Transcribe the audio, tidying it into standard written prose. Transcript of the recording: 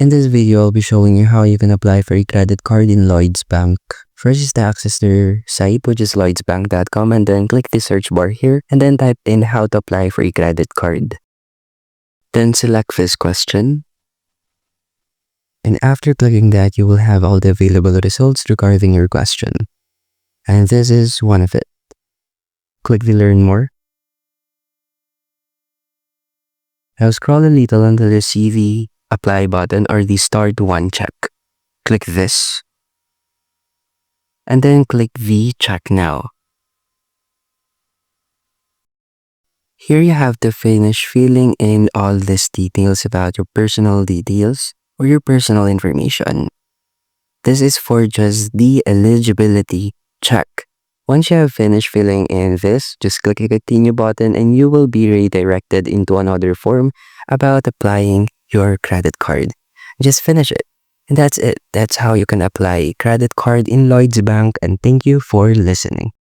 In this video, I'll be showing you how you can apply for a credit card in Lloyds Bank. First is to access their site, which is lloydsbank.com, and then click the search bar here and then type in how to apply for a credit card. Then select this question. And after clicking that, you will have all the available results regarding your question. And this is one of it. Click the Learn More. Now scroll a little until you see the Apply button or the Start One check. Click this. And then click the Check Now. Here you have to finish filling in all these details about your personal details or your personal information. This is for just the eligibility check. Once you have finished filling in this, just click the Continue button and you will be redirected into another form about applying your credit card. Just finish it. And that's it. That's how you can apply a credit card in Lloyds Bank, and thank you for listening.